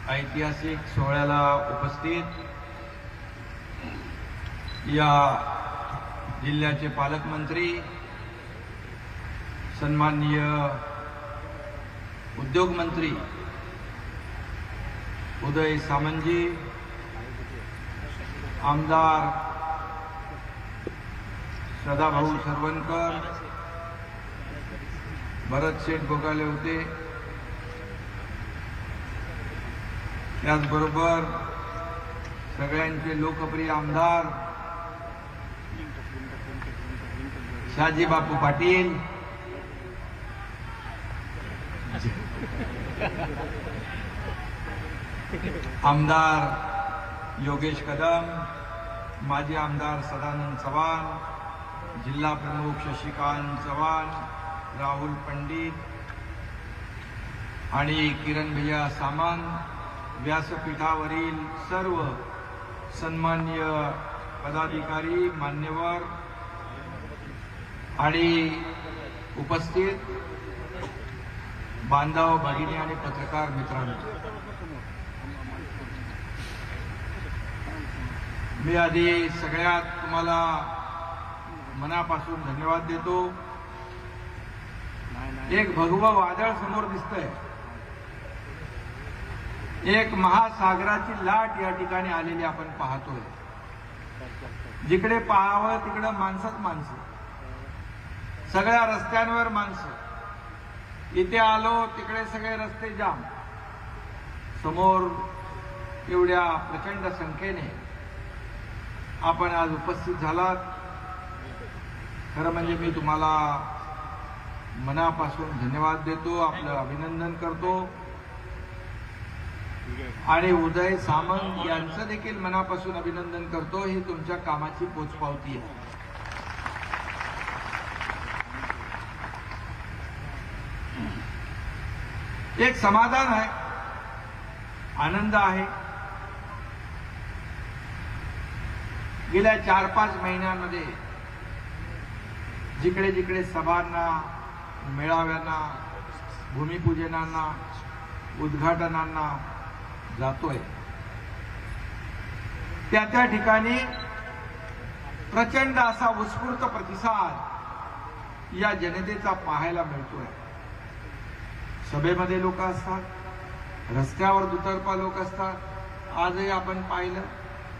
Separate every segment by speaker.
Speaker 1: ऐतिहासिक सोहळ्याला उपस्थित या जिल्ह्याचे पालकमंत्री, सन्माननीय उद्योग मंत्री उदय सामंतजी, आमदार सदाभाऊ सरवणकर, भरत शेठ गोगाले होते, त्याचबरोबर सगळ्यांचे लोकप्रिय आमदार शहाजी बापू पाटील, आमदार योगेश कदम, माजी आमदार सदानंद चव्हाण, जिल्हा प्रमुख शशिकांत चव्हाण, राहुल पंडित आणि किरण भैया सामंत, व्यासपीठावरील सर्व सन्माननीय पदाधिकारी, मान्यवर आणि उपस्थित बांधव भगिनी आणि पत्रकार मित्रांनो, मी आधी सगळ्यात तुम्हाला मनापासून धन्यवाद देतो. एक भगवं वादळ समोर दिसतंय. एक महासागराची लाट या ठिकाणी आलेली आपण पाहतोय. जिकडे पाहावं तिकडे माणसंच माणसं, सगळ्या रस्त्यांवर माणसं. इथे आलो तिकडे सगळे रस्ते जाम. समोर एवढ्या प्रचंड संख्येने आपण आज उपस्थित झालात. खरं म्हणजे मी तुम्हाला मनापासून धन्यवाद देतो, आपलं अभिनंदन करतो आणि उदय सामंत यांचं देखील मनापासून अभिनंदन करतो. ही तुमच्या कामाची पोचपावती आहे. एक समाधान आहे, आनंद आहे. गेल्या 4-5 महिन्यांमध्ये जिकडे जिकडे सभांना, मेळाव्यांना, भूमिपूजनांना, उद्घाटनांना जातोय, त्या ठिकाणी प्रचंड असा उत्स्फूर्त प्रतिसाद या जनतेचा पाहायला मिळतोय. सभेमध्ये लोक असतात, रस्त्यावर दुतर्फा लोक असतात. आजही आपण पाहिलं,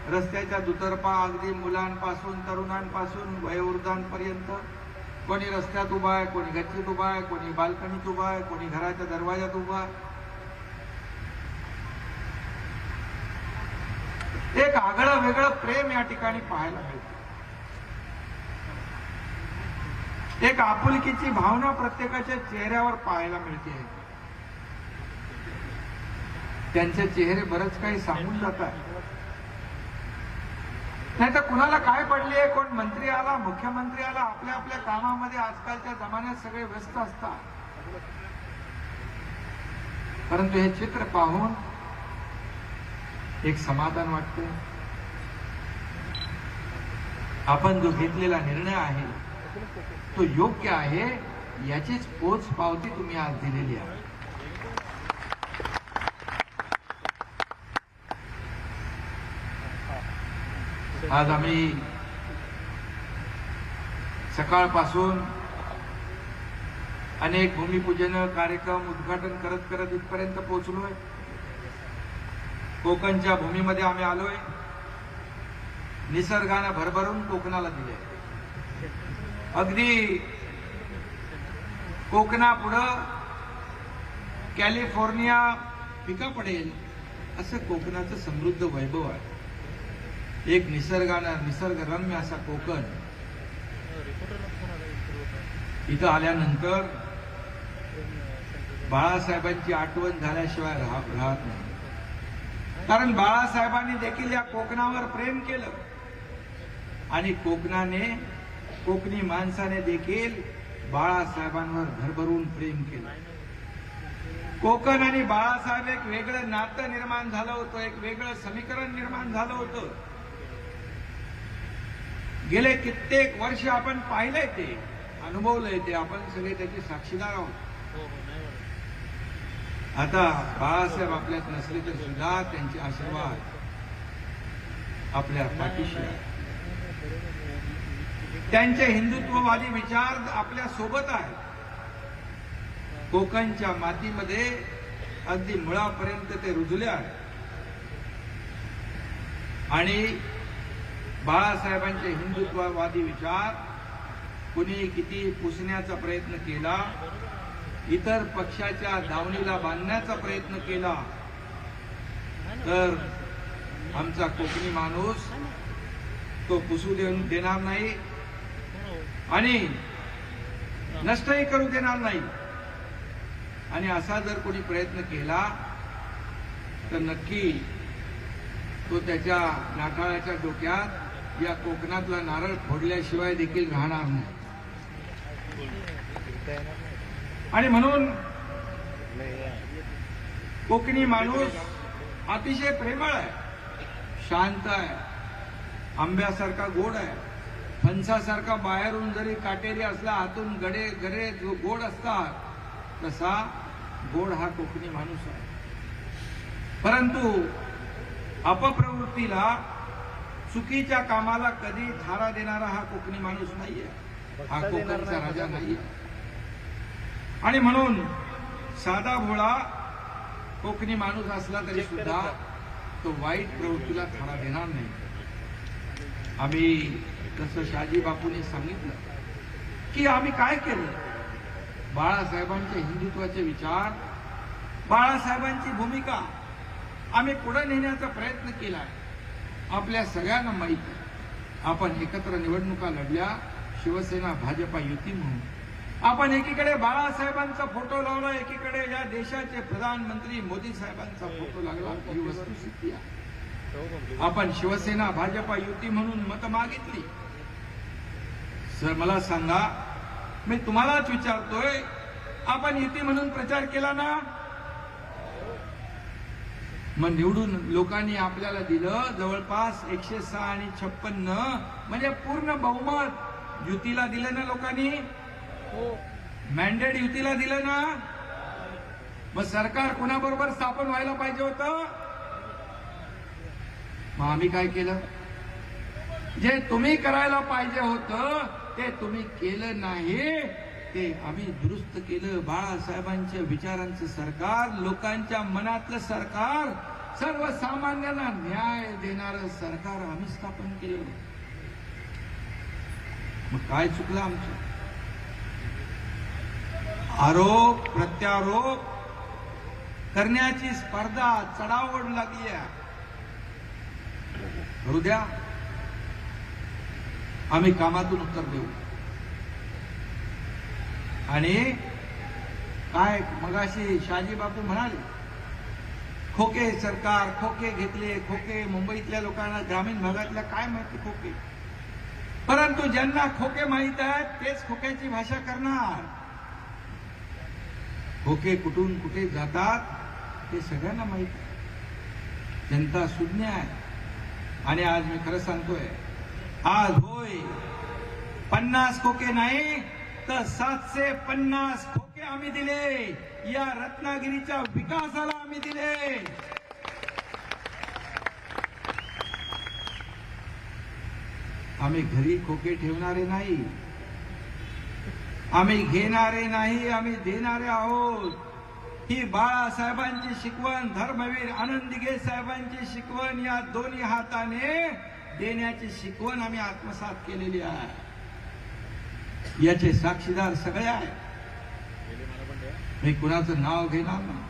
Speaker 1: रस्त्याच्या दुतर्फा अगदी मुलांपासून, तरुणांपासून, वयोवृद्धांपर्यंत कोणी रस्त्यात उभा आहे, कोणी गच्चीत उभा आहे, कोणी बाल्कनीत उभा आहे, कोणी घराच्या दरवाजात उभा आहे. एक आगळं वेगळं प्रेम या ठिकाणी पाहायला मिळतं. एक आपुलकीची भावना प्रत्येकाच्या चेहऱ्यावर पाहायला मिळते. त्यांचे चेहरे बरंच काही सांगून जातात. नाही तर कुणाला काय पडले, कोण मंत्री आला, मुख्यमंत्री आला, आपल्या आपल्या कामामध्ये आजकालच्या जमान्यात सगळे व्यस्त असतात. परंतु हे चित्र पाहून एक समाधान वाटते. आपण जो घेतलेला निर्णय आहे तो योग्य आहे, याचीच पोच पावती तुम्ही आज दिलेली आहे. आज आम्ही सकाळपासून अनेक भूमिपूजन कार्यक्रम उद्घाटन करत करत इथपर्यंत पोहोचलोय. कोकणच्या भूमीमध्ये आम्ही आलोय. निसर्गानं भरभरून कोकणाला दिले. अगदी कोकणापुढं कॅलिफोर्निया फिका पडेल असं कोकणाचं समृद्ध वैभव आहे. एक निसर्गरम्य असा कोकण. इथं आल्यानंतर बाळासाहेबांची आठवण झाल्याशिवाय राहत नाही. कारण बाळासाहेबांनी देखील या कोकणावर प्रेम केलं आणि कोकणी माणसाने देखील बाळासाहेबांवर भरभरून प्रेम केलं. कोकण आणि बाळासाहेब एक वेगळं नातं निर्माण झालं होतं, एक वेगळं समीकरण निर्माण झालं होतं. गेले कित्येक वर्ष आपण पाहिलंय, ते अनुभवलंय, ते आपण सगळे त्याचे साक्षीदार आहोत. आता बाळासाहेब आपल्यात नसले तर सुद्धा त्यांचे आशीर्वाद आपल्या पाठीशी आहे. त्यांचे हिंदुत्ववादी विचार आपल्या सोबत आहेत. कोकणच्या मातीमध्ये अगदी मुळापर्यंत ते रुजले आहेत. आणि बाळासाहेबांचे हिंदुत्ववादी विचार कुणी किती पुसण्याचा प्रयत्न केला, इतर पक्षाच्या दावणीला बांधण्याचा प्रयत्न केला, तर आमचा कोकणी माणूस तो पुसू देणार नाही आणि नष्टही करू देणार नाही. आणि असा जर कोणी प्रयत्न केला तर नक्की तो त्याच्या नाठाळाच्या डोक्यात या कोकणातला नारळ फोडल्याशिवाय देखील राहणार नाही. आणि म्हणून कोकणी माणूस अतिशय प्रेमळ आहे, शांत आहे, आंब्यासारखा गोड आहे, फणसासारखा बाहेरून जरी काटेरी असला आतून गडे गोड असतात तसा गोड हा कोकणी माणूस आहे. परंतु अपप्रवृत्तीला, चुकीच्या कामाला कधी थारा देणारा हा कोकणी माणूस नाहीये, हा कोकणचा राजा नाहीये. आणि म्हणून साधा भोळा कोकणी माणूस असला तरी सुद्धा तो वाईट प्रवृत्तीला थारा देणार नाही. आम्ही जसं शहाजी बापूंनी सांगितलं की आम्ही काय केलं, बाळासाहेबांचे हिंदुत्वाचे विचार, बाळासाहेबांची भूमिका आम्ही पुढे नेण्याचा प्रयत्न केला. आपल्या सगळ्यांना माहित आहे, आपण एकत्र निवडणुका लढल्या, शिवसेना भाजपा युती म्हणून. आपण एकीकडे बाळासाहेबांचा फोटो लावला, एकीकडे या देशाचे प्रधानमंत्री मोदी साहेबांचा फोटो लागला. ही वस्तुस्थिती आहे. आपण शिवसेना भाजपा युती म्हणून मत मागितली. सर मला सांगा, मी तुम्हालाच विचारतोय, आपण युती म्हणून प्रचार केला ना? मग निवडून लोकांनी आपल्याला दिलं जवळपास 106 आणि 56, म्हणजे पूर्ण बहुमत युतीला दिलं ना लोकांनी? मॅन्डेट युतीला दिलं ना? मग सरकार कोणाबरोबर स्थापन व्हायला पाहिजे होतं? मग आम्ही काय केलं? जे तुम्ही करायला पाहिजे होतं ते तुम्ही केलं नाही, ते आम्ही दुरुस्त केलं. बाळासाहेबांच्या विचारांचं सरकार, लोकांच्या मनातलं सरकार, सर्वसामान्यांना न्याय देणारं सरकार आम्ही स्थापन केलं. मग काय चुकलं आमचं? आरोप प्रत्यारोप करण्याची स्पर्धा चढाओढ लागली आहे. करू द्या, आम्ही कामातून उत्तर देऊ. आणि काय मगाशी शहाजी बापू म्हणाले, खोके सरकार, खोके घेतले, खोके. मुंबईतल्या लोकांना, ग्रामीण भागातल्या काय माहिती खोके? परंतु ज्यांना खोके माहित आहेत तेच खोक्याची भाषा करणार. खोके कुठून कुठे जातात ते सगळ्यांना माहित आहे. जनता शून्य आहे. आणि आज मी खरं सांगतोय, आज होय 50 खोके नाही तर 750 खोके आम्ही दिले. या रत्नागिरीच्या विकासाला आम्ही दिले. आम्ही घरी खोके ठेवणारे नाही, आम्ही घेणारे नाही, आम्ही देणारे आहोत. ही बाळासाहेबांची शिकवण, धर्मवीर आनंद दिघे साहेबांची शिकवण, या दोन्ही हाताने देण्याची शिकवण आम्ही आत्मसात केलेली आहे. याचे साक्षीदार सगळे आहेत. मी कुणाचं नाव घेणार नाही.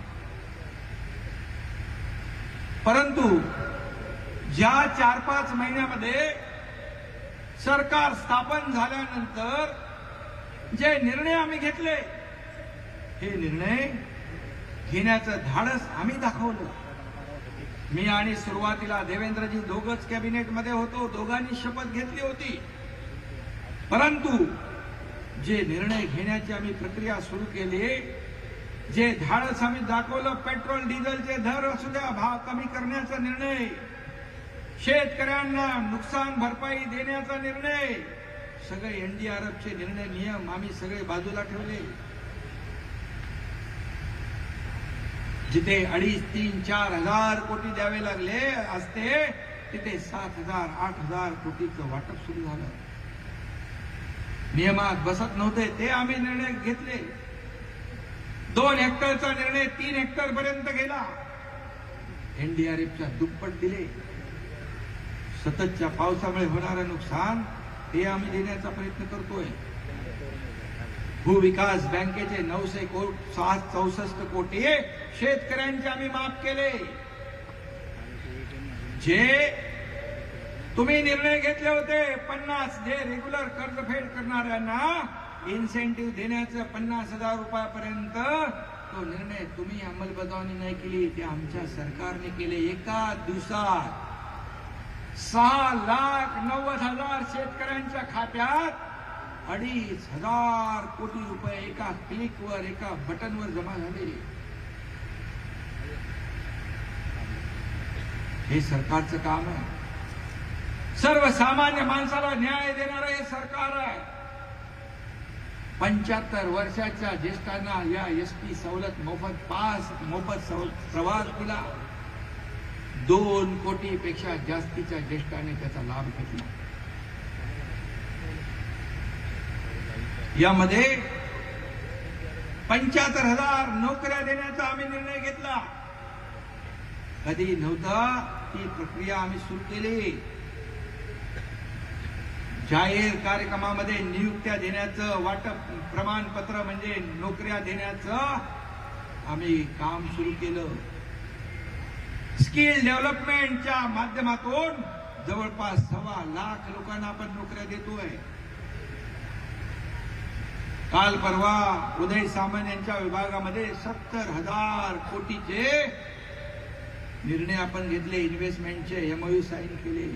Speaker 1: परंतु ज्या 4-5 महिन्यामध्ये सरकार स्थापन झाल्यानंतर जे निर्णय आम्ही घेतले, हे निर्णय घेण्याचं धाडस आम्ही दाखवलं. मी आणि सुरुवातीला देवेंद्रजी दोघंच कॅबिनेटमध्ये होतो, दोघांनी शपथ घेतली होती. परंतु जे निर्णय घेण्याची आम्ही प्रक्रिया सुरू केली, जे धाडस आम्ही दाखवलं, पेट्रोल डिझेलचे दर असू द्या, भाव कमी करण्याचा निर्णय, शेतकऱ्यांना नुकसान भरपाई देण्याचा निर्णय, सगळे एनडीआरएफचे निर्णय, नियम आम्ही सगळे बाजूला ठेवले. जिथे 2.5, 3, 4 हजार कोटी द्यावे लागले असते तिथे 7,000, 8,000 कोटीचं वाटप सुरू झालं. नियमात बसत नव्हते ते आम्ही निर्णय घेतले. 2 हेक्टरचा निर्णय 3 हेक्टर पर्यंत गेला. एनडीआरएफच्या दुप्पट दिले. सततच्या पावसामुळे होणारं नुकसान हे आम्ही देण्याचा प्रयत्न करतोय. भूविकास बँकेचे 964 कोटी शेतकऱ्यांचे आम्ही माफ केले. जे तुम्ही निर्णय घेतले होते 50 जे रेग्युलर कर्जफेड करणाऱ्यांना इन्सेंटिव्ह देण्याचं 50,000 रुपयापर्यंत, तो निर्णय तुम्ही अंमलबजावणी नाही केली, ते आमच्या सरकारने केले. एका दिवसात 6,90,000 शेतकऱ्यांच्या खात्यात 2,500 कोटी रुपये एका क्लिकवर, एका बटनवर जमा झाले. हे सरकारचं काम आहे. सर्वसामान्य माणसाला न्याय देणारं हे सरकार आहे. 75 वर्षाच्या ज्येष्ठांना या एसटी सवलत मोफत प्रवास दिला. 2 कोटीपेक्षा जास्तीच्या ज्येष्ठांनी त्याचा लाभ घेतला. यामध्ये 75,000 नोकऱ्या देण्याचा आम्ही निर्णय घेतला. कधी नव्हता ती प्रक्रिया आम्ही सुरू केली. जाहीर कार्यक्रमामध्ये नियुक्त्या देण्याचं, वाटप प्रमाणपत्र म्हणजे नोकऱ्या देण्याचं आम्ही काम सुरू केलं. स्किल डेव्हलपमेंटच्या माध्यमातून जवळपास 1.25 लोकांना आपण नोकऱ्या देतोय. काल परवा उदय सामंत यांच्या विभागामध्ये 70,000 कोटीचे निर्णय आपण घेतले. इन्व्हेस्टमेंटचे MOU साईन केले.